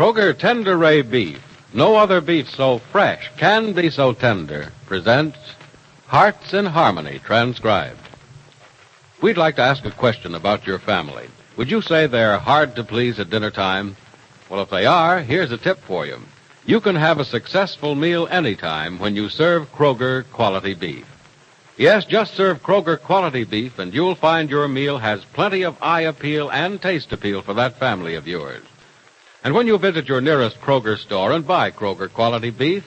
Kroger Tender Ray Beef, no other beef so fresh can be so tender, presents Hearts in Harmony, transcribed. We'd like to ask a question about your family. Would you say they're hard to please at dinner time? Well, if they are, here's a tip for you. You can have a successful meal anytime when you serve Kroger quality beef. Yes, just serve Kroger quality beef, and you'll find your meal has plenty of eye appeal and taste appeal for that family of yours. And when you visit your nearest Kroger store and buy Kroger quality beef,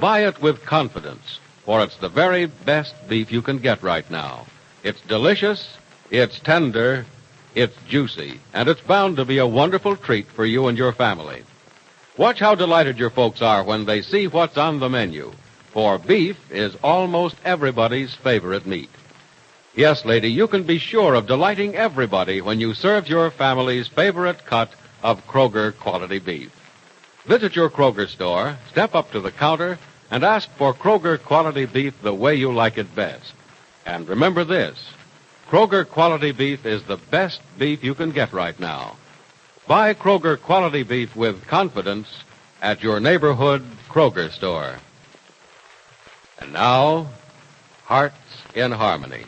buy it with confidence, for it's the very best beef you can get right now. It's delicious, it's tender, it's juicy, and it's bound to be a wonderful treat for you and your family. Watch how delighted your folks are when they see what's on the menu, for beef is almost everybody's favorite meat. Yes, lady, you can be sure of delighting everybody when you serve your family's favorite cut of Kroger quality beef. Visit your Kroger store, step up to the counter, and ask for Kroger quality beef the way you like it best. And remember this, Kroger quality beef is the best beef you can get right now. Buy Kroger quality beef with confidence at your neighborhood Kroger store. And now, Hearts in Harmony.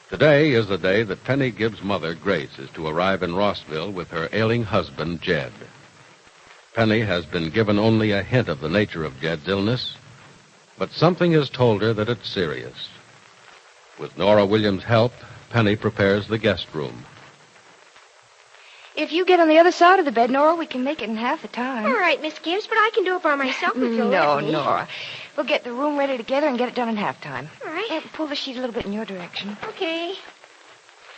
Today is the day that Penny Gibbs' mother, Grace, is to arrive in Rossville with her ailing husband, Jed. Penny has been given only a hint of the nature of Jed's illness, but something has told her that it's serious. With Nora Williams' help, Penny prepares the guest room. If you get on the other side of the bed, Nora, we can make it in half the time. All right, Miss Gibbs, but I can do it by myself if you'll let me. No, Nora. We'll get the room ready together and get it done in half time. All right. Pull the sheet a little bit in your direction. Okay.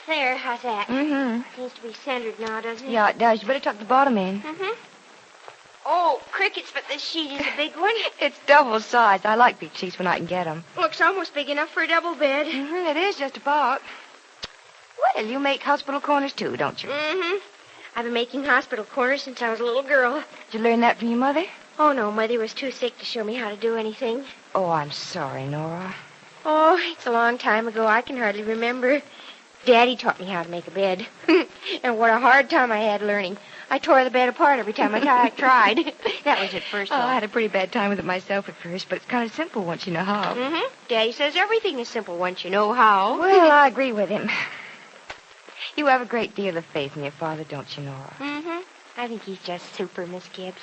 There, how's that? Mm-hmm. Seems to be centered now, doesn't it? Yeah, it does. You better tuck the bottom in. Mm-hmm. Oh, crickets, but this sheet is a big one. It's double sized. I like big sheets when I can get them. Looks almost big enough for a double bed. Mm-hmm, it is just about. Well, you make hospital corners, too, don't you? Mm-hmm. I've been making hospital corners since I was a little girl. Did you learn that from your mother? Oh, no, Mother was too sick to show me how to do anything. Oh, I'm sorry, Nora. Oh, it's a long time ago. I can hardly remember. Daddy taught me how to make a bed. And what a hard time I had learning. I tore the bed apart every time I tried. That was at first, though. I had a pretty bad time with it myself at first, but it's kind of simple once you know how. Mm-hmm. Daddy says everything is simple once you know how. Well, I agree with him. You have a great deal of faith in your father, don't you, Nora? Mm-hmm. I think he's just super, Miss Gibbs.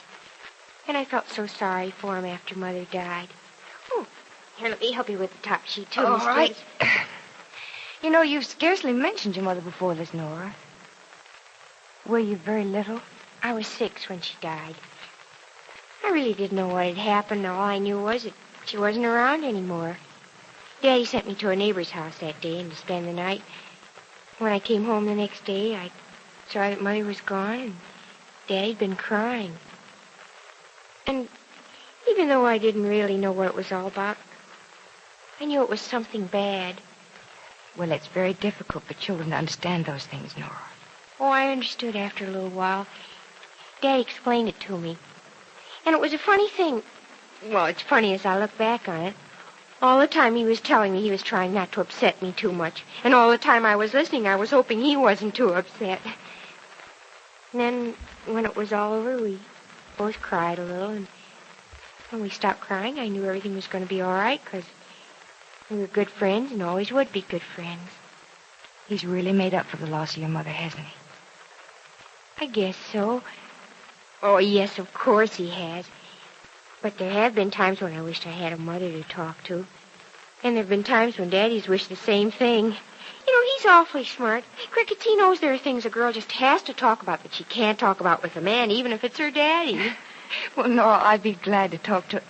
And I felt so sorry for him after Mother died. Oh, here, let me help you with the top sheet, too, Miss Gibbs. You know, you've scarcely mentioned your mother before this, Nora. Were you very little? I was 6 when she died. I really didn't know what had happened. All I knew was that she wasn't around anymore. Daddy sent me to a neighbor's house that day and to spend the night. When I came home the next day, I saw that Mother was gone and Daddy'd been crying. And even though I didn't really know what it was all about, I knew it was something bad. Well, it's very difficult for children to understand those things, Nora. Oh, I understood after a little while. Daddy explained it to me. And it was a funny thing. Well, it's funny as I look back on it. All the time he was telling me he was trying not to upset me too much. And all the time I was listening, I was hoping he wasn't too upset. And then, when it was all over, we both cried a little. And when we stopped crying, I knew everything was going to be all right, because we were good friends and always would be good friends. He's really made up for the loss of your mother, hasn't he? I guess so. Oh, yes, of course he has. But there have been times when I wished I had a mother to talk to. And there have been times when Daddy's wished the same thing. You know, he's awfully smart. Crickets, he knows there are things a girl just has to talk about that she can't talk about with a man, even if it's her daddy. Well, Nora, I'd be glad to talk to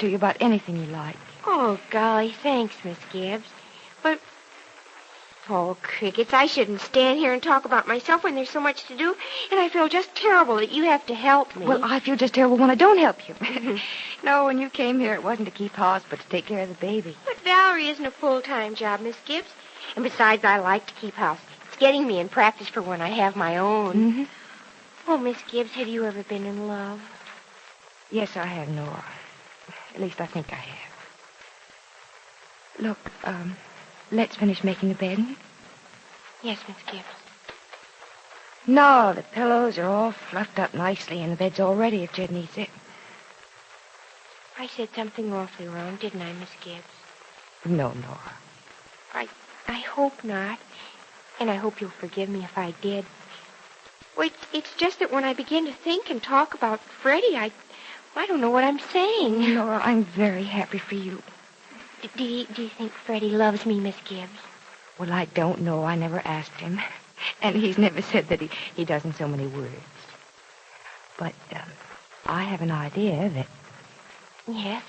you about anything you like. Oh, golly, thanks, Miss Gibbs. But, oh, Crickets, I shouldn't stand here and talk about myself when there's so much to do, and I feel just terrible that you have to help me. Well, I feel just terrible when I don't help you. No, when you came here, it wasn't to keep house, but to take care of the baby. But Valerie isn't a full-time job, Miss Gibbs. And besides, I like to keep house. It's getting me in practice for when I have my own. Mm-hmm. Oh, Miss Gibbs, have you ever been in love? Yes, I have, Nora. At least I think I have. Look, let's finish making the bed. Yes, Miss Gibbs. No, the pillows are all fluffed up nicely, and the bed's all ready if Jed needs it. I said something awfully wrong, didn't I, Miss Gibbs? No, Nora. I hope not. And I hope you'll forgive me if I did. Well, it's just that when I begin to think and talk about Freddie, I don't know what I'm saying. Nora, I'm very happy for you. Do you think Freddie loves me, Miss Gibbs? Well, I don't know. I never asked him. And he's never said that he does in so many words. But I have an idea that... Yes?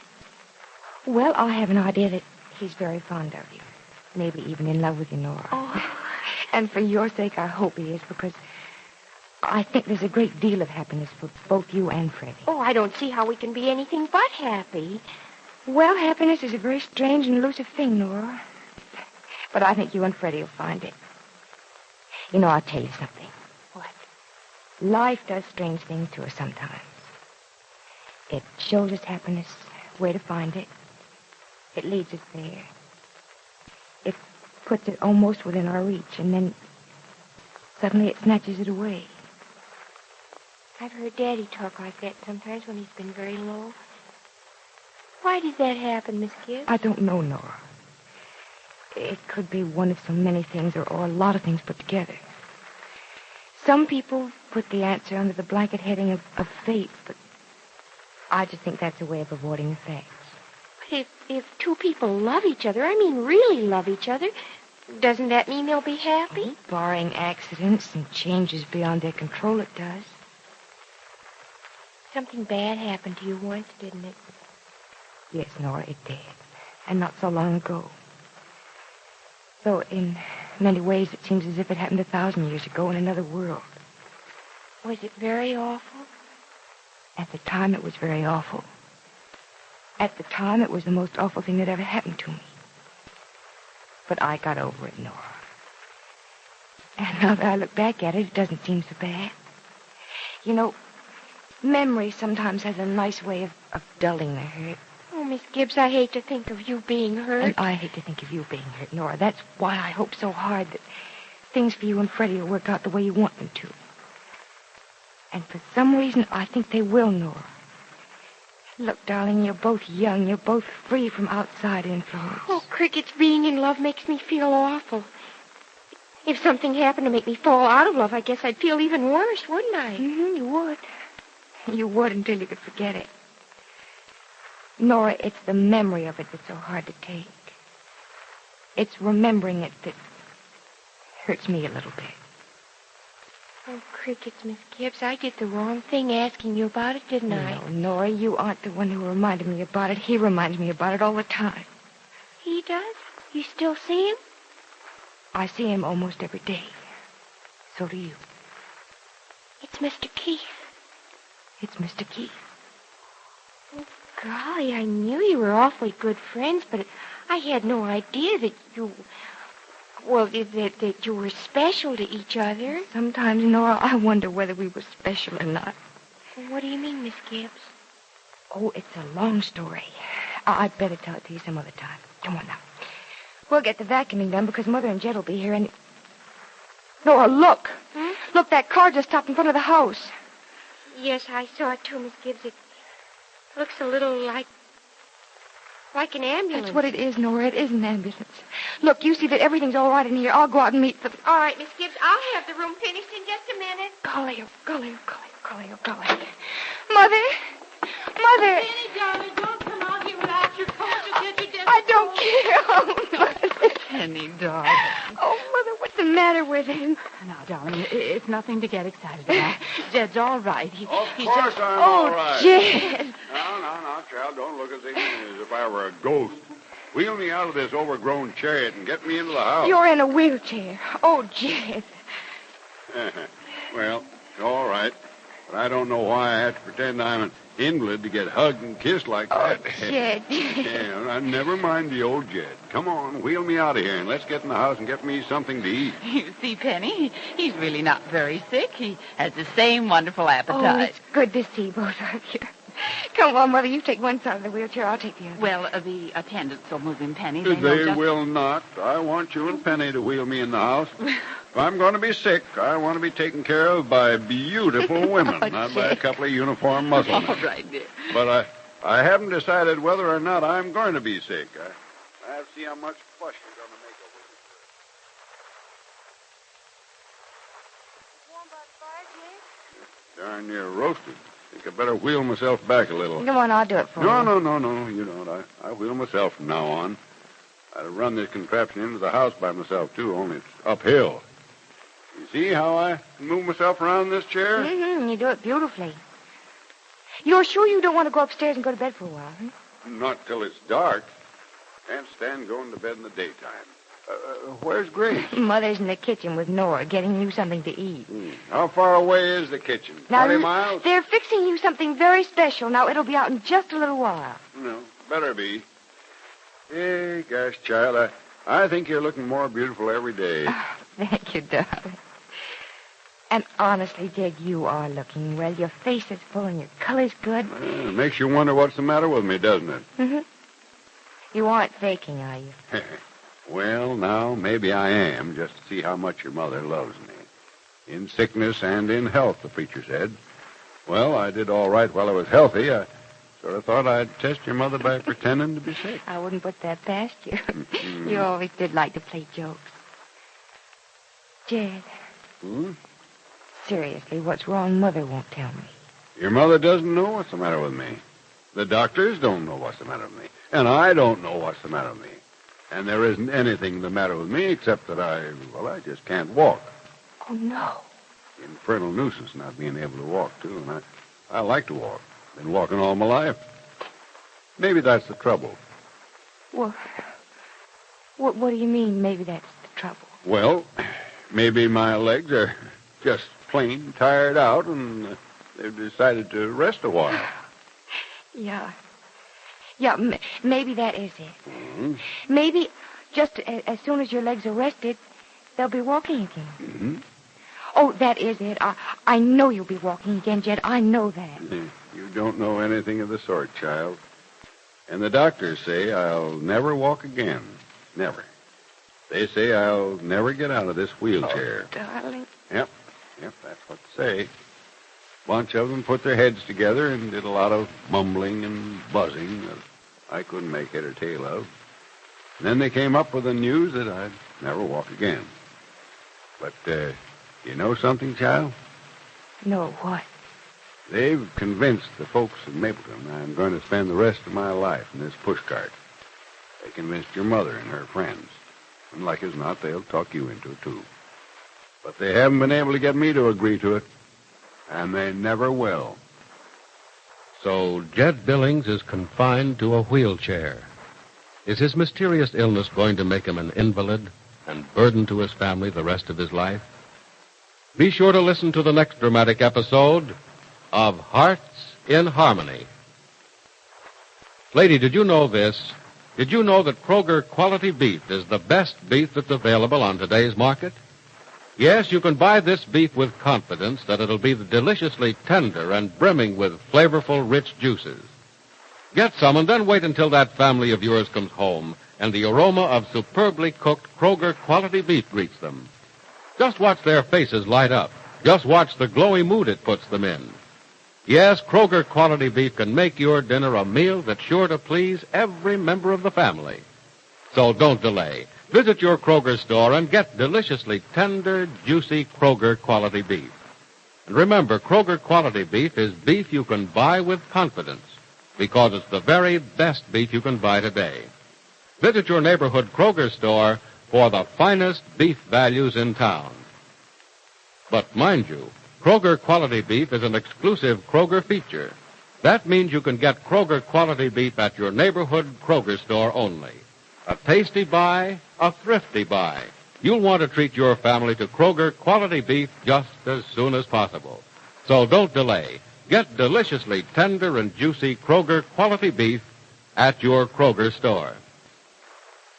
Well, I have an idea that he's very fond of you. Maybe even in love with you, Nora. Oh. And for your sake, I hope he is, because I think there's a great deal of happiness for both you and Freddie. Oh, I don't see how we can be anything but happy. Well, happiness is a very strange and elusive thing, Nora. But I think you and Freddie will find it. You know, I'll tell you something. What? Life does strange things to us sometimes. It shows us happiness, where to find it. It leads us there. It puts it almost within our reach, and then suddenly it snatches it away. I've heard Daddy talk like that sometimes when he's been very low. Why does that happen, Miss Gibbs? I don't know, Nora. It could be one of so many things, or a lot of things put together. Some people put the answer under the blanket heading of fate, but I just think that's a way of avoiding the facts. But if two people love each other, I mean really love each other, doesn't that mean they'll be happy? Oh, barring accidents and changes beyond their control, it does. Something bad happened to you once, didn't it? Yes, Nora, it did. And not so long ago. Though in many ways it seems as if it happened 1,000 years ago in another world. Was it very awful? At the time, it was very awful. At the time, it was the most awful thing that ever happened to me. But I got over it, Nora. And now that I look back at it, it doesn't seem so bad. You know, memory sometimes has a nice way of dulling the hurt. Oh, Miss Gibbs, I hate to think of you being hurt. And I hate to think of you being hurt, Nora. That's why I hope so hard that things for you and Freddie will work out the way you want them to. And for some reason, I think they will, Nora. Look, darling, you're both young. You're both free from outside influence. Oh, Crickets, being in love makes me feel awful. If something happened to make me fall out of love, I guess I'd feel even worse, wouldn't I? Mm-hmm, you would. You would until you could forget it. Nora, it's the memory of it that's so hard to take. It's remembering it that hurts me a little bit. Oh, Crickets, Miss Gibbs, I did the wrong thing asking you about it, didn't I? No, Nora, you aren't the one who reminded me about it. He reminds me about it all the time. He does? You still see him? I see him almost every day. So do you. It's Mr. Keith. It's Mr. Keith. Oh, golly, I knew you were awfully good friends, but I had no idea that you... Well, that you were special to each other. Sometimes, Nora, I wonder whether we were special or not. What do you mean, Miss Gibbs? Oh, it's a long story. I'd better tell it to you some other time. Come on now. We'll get the vacuuming done because Mother and Jed will be here and... Nora, look. Hmm? Look, that car just stopped in front of the house. Yes, I saw it too, Miss Gibbs. It looks a little like an ambulance. That's what it is, Nora. It is an ambulance. Look, you see that everything's all right in here. I'll go out and meet them. All right, Miss Gibbs, I'll have the room finished in just a minute. Golly, oh, golly, oh, golly, oh, golly, oh, golly. Mother! Mother! Penny, darling, don't come out here without your coat. You'll get your I don't care. Oh, Mother. Penny, darling. Oh, Mother, what's the matter with him? Now, darling, it's nothing to get excited about. Jed's all right. Of course I'm Oh, all right. Jed. No, child, don't look at me as if I were a ghost. Wheel me out of this overgrown chariot and get me into the house. You're in a wheelchair. Oh, Jed. Well, all right. But I don't know why I have to pretend I'm an invalid to get hugged and kissed like that. Jed. Yeah, never mind the old Jed. Come on, wheel me out of here, and let's get in the house and get me something to eat. You see, Penny, he's really not very sick. He has the same wonderful Oh, appetite. it's good to see both of you. Come on, Mother. You take one side of the wheelchair. I'll take the other. Well, the attendants will move in, Penny. They will not. I want you and Penny to wheel me in the house. If I'm going to be sick, I want to be taken care of by beautiful women, not by a couple of uniformed musclemen. All right, dear. But I haven't decided whether or not I'm going to be sick. I have to see how much fuss you're going to make over it. Warm by the fire, Jed? Darn near roasted. Think I better wheel myself back a little. Come on, I'll do it for you. No. You don't. I wheel myself from now on. I'd have run this contraption into the house by myself, too, only it's uphill. You see how I can move myself around in this chair? Mm-hmm. You do it beautifully. You're sure you don't want to go upstairs and go to bed for a while, huh? Not till it's dark. Can't stand going to bed in the daytime. Where's Grace? Mother's in the kitchen with Nora getting you something to eat. How far away is the kitchen? Now, 20 miles? They're fixing you something very special. Now, it'll be out in just a little while. No, better be. Hey, gosh, child, I think you're looking more beautiful every day. Oh, thank you, darling. And honestly, Jed, you are looking well. Your face is full and your color's good. It makes you wonder what's the matter with me, doesn't it? Mm-hmm. You aren't faking, are you? Well, now, maybe I am, just to see how much your mother loves me. In sickness and in health, the preacher said. Well, I did all right while I was healthy. I sort of thought I'd test your mother by pretending to be sick. I wouldn't put that past you. You always did like to play jokes. Jed. Seriously, what's wrong? Mother won't tell me. Your mother doesn't know what's the matter with me. The doctors don't know what's the matter with me. And I don't know what's the matter with me. And there isn't anything the matter with me except that I just can't walk. Oh, no. Infernal nuisance not being able to walk, too. And I like to walk. Been walking all my life. Maybe that's the trouble. Well, what do you mean, maybe that's the trouble? Well, maybe my legs are just plain tired out and they've decided to rest a while. Yeah, maybe that is it. Mm-hmm. Maybe just as soon as your legs are rested, they'll be walking again. Mm-hmm. Oh, that is it. I know you'll be walking again, Jed. I know that. You don't know anything of the sort, child. And the doctors say I'll never walk again. Never. They say I'll never get out of this wheelchair. Oh, darling. Yep, that's what they say. Bunch of them put their heads together and did a lot of mumbling and buzzing that I couldn't make head or tail of. And then they came up with the news that I'd never walk again. But, you know something, child? No, what? They've convinced the folks in Mapleton I'm going to spend the rest of my life in this pushcart. They convinced your mother and her friends. And like as not, they'll talk you into it, too. But they haven't been able to get me to agree to it. And they never will. So Jed Billings is confined to a wheelchair. Is his mysterious illness going to make him an invalid and burden to his family the rest of his life? Be sure to listen to the next dramatic episode of Hearts in Harmony. Lady, did you know this? Did you know that Kroger quality beef is the best beef that's available on today's market? Yes, you can buy this beef with confidence that it'll be deliciously tender and brimming with flavorful, rich juices. Get some and then wait until that family of yours comes home and the aroma of superbly cooked Kroger quality beef greets them. Just watch their faces light up. Just watch the glowy mood it puts them in. Yes, Kroger quality beef can make your dinner a meal that's sure to please every member of the family. So don't delay. Visit your Kroger store and get deliciously tender, juicy Kroger quality beef. And remember, Kroger quality beef is beef you can buy with confidence because it's the very best beef you can buy today. Visit your neighborhood Kroger store for the finest beef values in town. But mind you, Kroger quality beef is an exclusive Kroger feature. That means you can get Kroger quality beef at your neighborhood Kroger store only. A tasty buy, a thrifty buy. You'll want to treat your family to Kroger quality beef just as soon as possible. So don't delay. Get deliciously tender and juicy Kroger quality beef at your Kroger store.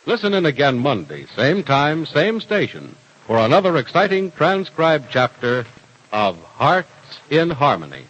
Listen in again Monday, same time, same station, for another exciting transcribed chapter of Hearts in Harmony.